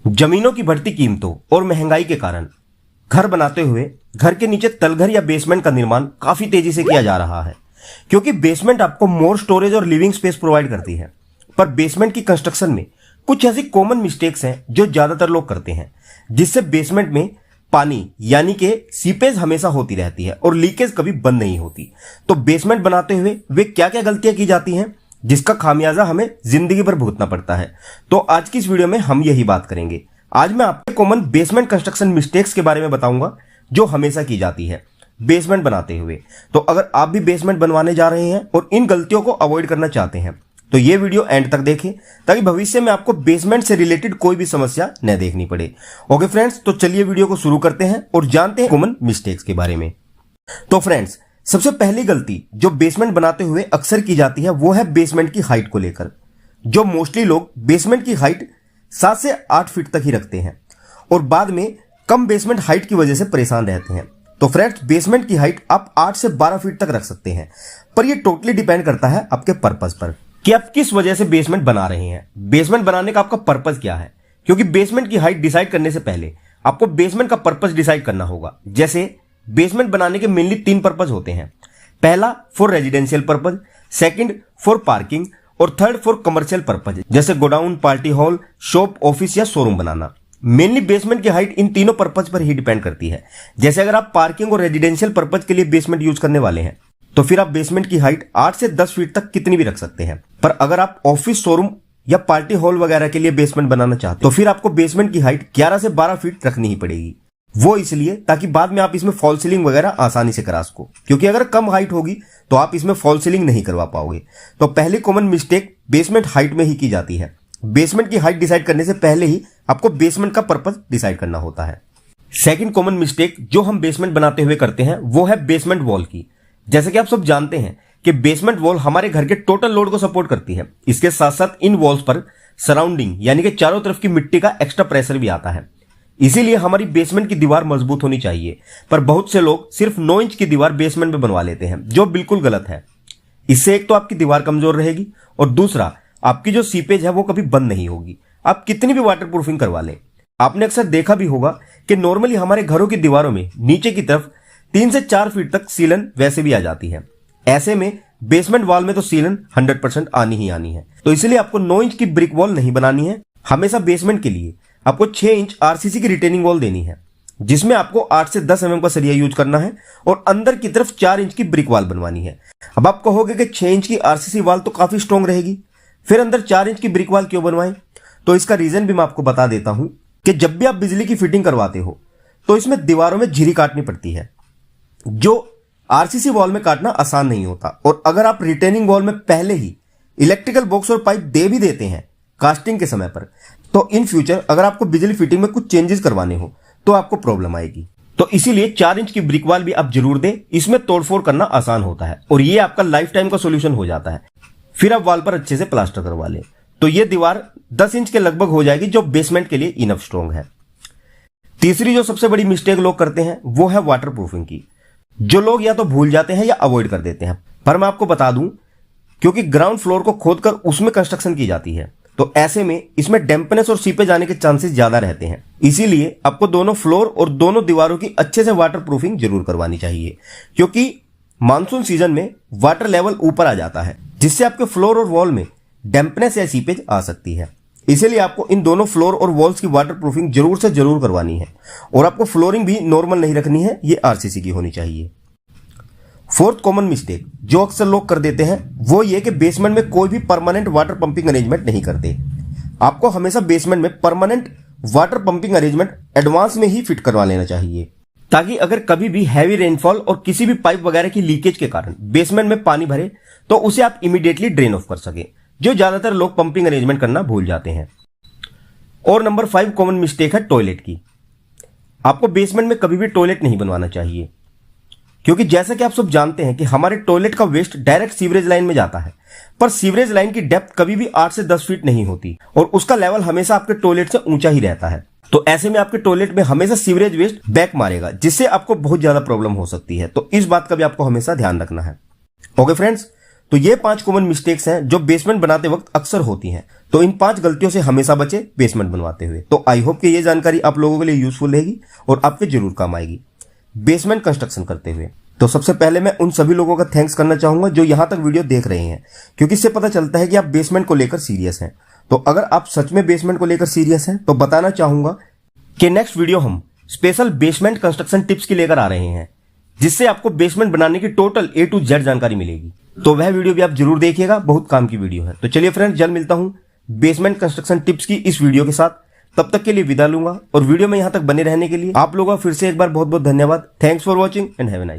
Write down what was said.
जमीनों की बढ़ती कीमतों और महंगाई के कारण घर बनाते हुए घर के नीचे तलघर या बेसमेंट का निर्माण काफी तेजी से किया जा रहा है, क्योंकि बेसमेंट आपको मोर स्टोरेज और लिविंग स्पेस प्रोवाइड करती है। पर बेसमेंट की कंस्ट्रक्शन में कुछ ऐसी कॉमन मिस्टेक्स हैं जो ज्यादातर लोग करते हैं, जिससे बेसमेंट में पानी यानी कि सीपेज हमेशा होती रहती है और लीकेज कभी बंद नहीं होती। तो बेसमेंट बनाते हुए वे क्या क्या गलतियां की जाती हैं जिसका खामियाजा हमें जिंदगी भर भुगतना पड़ता है। तो आज की इस वीडियो में हम यही बात करेंगे। आज मैं आपको कॉमन बेसमेंट कंस्ट्रक्शन मिस्टेक्स के बारे में बताऊंगा जो हमेशा की जाती है बेसमेंट बनाते हुए। तो अगर आप भी बेसमेंट बनवाने जा रहे हैं और इन गलतियों को अवॉइड करना चाहते हैं तो ये वीडियो एंड तक देखें, ताकि भविष्य में आपको बेसमेंट से रिलेटेड कोई भी समस्या न देखनी पड़े। ओके फ्रेंड्स, तो चलिए वीडियो को शुरू करते हैं और जानते हैं कॉमन मिस्टेक्स के बारे में। तो फ्रेंड्स, सबसे पहली गलती जो बेसमेंट बनाते हुए अक्सर की जाती है वो है बेसमेंट की हाइट को लेकर। जो मोस्टली लोग बेसमेंट की हाइट 7 से 8 फीट तक ही रखते हैं और बाद में कम बेसमेंट हाइट की वजह से परेशान रहते हैं। तो फ्रेंड्स, बेसमेंट की हाइट आप 8 से 12 फीट तक रख सकते हैं, पर यह टोटली डिपेंड करता है आपके पर्पस पर कि आप किस वजह से बेसमेंट बना रहे हैं। बेसमेंट बनाने का आपका पर्पस क्या है, क्योंकि बेसमेंट की हाइट डिसाइड करने से पहले आपको बेसमेंट का पर्पस डिसाइड करना होगा। जैसे बेसमेंट बनाने के मेनली 3 पर्पस होते हैं। पहला for residential purpose, second for parking और थर्ड फॉर कमर्शियल पर्पस, जैसे godown, party hall, shop, office या शोरूम बनाना। मेनली बेसमेंट की हाइट इन तीनों पर्पस पर ही डिपेंड करती है। जैसे अगर आप पार्किंग और रेजिडेंशियल पर्पस के लिए बेसमेंट यूज करने वाले हैं तो फिर आप बेसमेंट की हाइट 8 से 10 फीट तक कितनी भी रख सकते हैं। पर अगर आप ऑफिस, शोरूम या पार्टी हॉल वगैरह के लिए बेसमेंट बनाना चाहते हैं तो फिर आपको बेसमेंट की हाइट 11 से 12 फीट रखनी ही पड़ेगी। वो इसलिए ताकि बाद में आप इसमें फॉल सीलिंग वगैरह आसानी से करा सको, क्योंकि अगर कम हाइट होगी तो आप इसमें फॉल सीलिंग नहीं करवा पाओगे। तो पहली कॉमन मिस्टेक बेसमेंट हाइट में ही की जाती है। बेसमेंट की हाइट डिसाइड करने से पहले ही आपको बेसमेंट का पर्पस डिसाइड करना होता है। सेकंड कॉमन मिस्टेक जो हम बेसमेंट बनाते हुए करते हैं वो है बेसमेंट वॉल की। जैसे कि आप सब जानते हैं कि बेसमेंट वॉल हमारे घर के टोटल लोड को सपोर्ट करती है। इसके साथ साथ इन वॉल्स पर सराउंडिंग यानी कि चारों तरफ की मिट्टी का एक्स्ट्रा प्रेशर भी आता है। इसीलिए हमारी बेसमेंट की दीवार मजबूत होनी चाहिए। पर बहुत से लोग सिर्फ 9 इंच की दीवार बेसमेंट में बनवा लेते हैं, जो बिल्कुल गलत है। इससे एक तो आपकी दीवार कमजोर रहेगी और दूसरा आपकी जो सीपेज है वो कभी बंद नहीं होगी, आप कितनी भी वाटर प्रूफिंग करवा लें। आपने अक्सर देखा भी होगा कि नॉर्मली हमारे घरों की दीवारों में नीचे की तरफ 3 से 4 फीट तक सीलन वैसे भी आ जाती है। ऐसे में बेसमेंट वॉल में तो सीलन 100% आनी ही आनी है। तो इसलिए आपको 9 इंच की ब्रिक वॉल नहीं बनानी है। हमेशा बेसमेंट के लिए आपको 6 इंच आरसीसी की रिटेनिंग वॉल देनी है, जिसमें आपको 8 से 10 mm का सरिया यूज करना है और अंदर की तरफ 4 इंच की ब्रिक वॉल बनवानी है। अब आप कहोगे कि 6 इंच की आरसीसी वॉल तो काफी स्ट्रॉन्ग रहेगी, फिर अंदर 4 इंच की ब्रिक वॉल क्यों बनवाएं? तो इसका रीजन भी मैं आपको बता देता हूं कि जब भी आप बिजली की फिटिंग करवाते हो तो इसमें दीवारों में झिरी काटनी पड़ती है, जो आरसीसी वॉल में काटना आसान नहीं होता। और अगर आप रिटेनिंग वॉल में पहले ही इलेक्ट्रिकल बॉक्स और पाइप दे भी देते हैं कास्टिंग के समय पर, तो इन फ्यूचर अगर आपको बिजली फिटिंग में कुछ चेंजेस करवाने हो तो आपको प्रॉब्लम आएगी। तो इसीलिए 4 इंच की ब्रिक वॉल भी आप जरूर दें। इसमें तोड़फोड़ करना आसान होता है और ये आपका लाइफ टाइम का सोल्यूशन हो जाता है। फिर आप वॉल पर अच्छे से प्लास्टर करवा लें तो ये दीवार 10 इंच के लगभग हो जाएगी, जो बेसमेंट के लिए इनफ स्ट्रॉन्ग है। तीसरी जो सबसे बड़ी मिस्टेक लोग करते हैं वो है वाटर प्रूफिंग की, जो लोग या तो भूल जाते हैं या अवॉइड कर देते हैं। पर मैं आपको बता दूं, क्योंकि ग्राउंड फ्लोर को खोदकर उसमें कंस्ट्रक्शन की जाती है तो ऐसे में इसमें डैम्पनेस और सीपेज आने के चांसेस ज्यादा रहते हैं। इसीलिए आपको दोनों फ्लोर और दोनों दीवारों की अच्छे से वाटर प्रूफिंग जरूर करवानी चाहिए, क्योंकि मानसून सीजन में वाटर लेवल ऊपर आ जाता है, जिससे आपके फ्लोर और वॉल में डैम्पनेस या सीपेज आ सकती है। इसीलिए आपको इन दोनों फ्लोर और वॉल्स की वाटर प्रूफिंग जरूर से जरूर करवानी है। और आपको फ्लोरिंग भी नॉर्मल नहीं रखनी है, ये आरसीसी की होनी चाहिए। फोर्थ कॉमन मिस्टेक जो अक्सर लोग कर देते हैं वो ये कि बेसमेंट में कोई भी परमानेंट वाटर पंपिंग अरेंजमेंट नहीं करते। आपको हमेशा बेसमेंट में permanent water pumping arrangement advance में ही फिट करवा लेना चाहिए, ताकि अगर कभी भी हैवी रेनफॉल और किसी भी पाइप वगैरह की लीकेज के कारण बेसमेंट में पानी भरे तो उसे आप इमीडिएटली ड्रेन ऑफ कर सके, जो ज्यादातर लोग पंपिंग अरेंजमेंट करना भूल जाते हैं। और नंबर 5 कॉमन मिस्टेक है टॉयलेट की। आपको बेसमेंट में कभी भी टॉयलेट नहीं बनवाना चाहिए, क्योंकि जैसा कि आप सब जानते हैं कि हमारे टॉयलेट का वेस्ट डायरेक्ट सीवरेज लाइन में जाता है, पर सीवरेज लाइन की डेप्थ कभी भी 8 से 10 फीट नहीं होती और उसका लेवल हमेशा आपके टॉयलेट से ऊंचा ही रहता है। तो ऐसे में आपके टॉयलेट में हमेशा सीवरेज वेस्ट बैक मारेगा, जिससे आपको बहुत ज्यादा प्रॉब्लम हो सकती है। तो इस बात का भी आपको हमेशा ध्यान रखना है। ओके फ्रेंड्स, तो ये 5 कॉमन मिस्टेक्स हैं जो बेसमेंट बनाते वक्त अक्सर होती हैं। तो इन 5 गलतियों से हमेशा बचे बेसमेंट बनवाते हुए। तो आई होप कि ये जानकारी आप लोगों के लिए यूजफुल रहेगी और आपके जरूर काम आएगी बेसमेंट कंस्ट्रक्शन करते हुए। तो सबसे पहले मैं उन सभी लोगों का थैंक्स करना चाहूंगा जो यहां तक वीडियो देख रहे हैं, क्योंकि इससे पता चलता है कि आप बेसमेंट को लेकर सीरियस हैं। तो अगर आप सच में बेसमेंट को लेकर सीरियस हैं तो बताना चाहूंगा कि नेक्स्ट वीडियो हम स्पेशल बेसमेंट कंस्ट्रक्शन टिप्स की लेकर आ रहे हैं, जिससे आपको बेसमेंट बनाने की टोटल A to Z जानकारी मिलेगी। तो वह वीडियो भी आप जरूर देखिएगा, बहुत काम की वीडियो है। तो चलिए फ्रेंड्स, जल्द मिलता हूं बेसमेंट कंस्ट्रक्शन टिप्स की इस वीडियो के साथ। तब तक के लिए विदा लूंगा और वीडियो में यहां तक बने रहने के लिए आप लोगों का फिर से एक बार बहुत बहुत धन्यवाद। Thanks for watching and have a nice.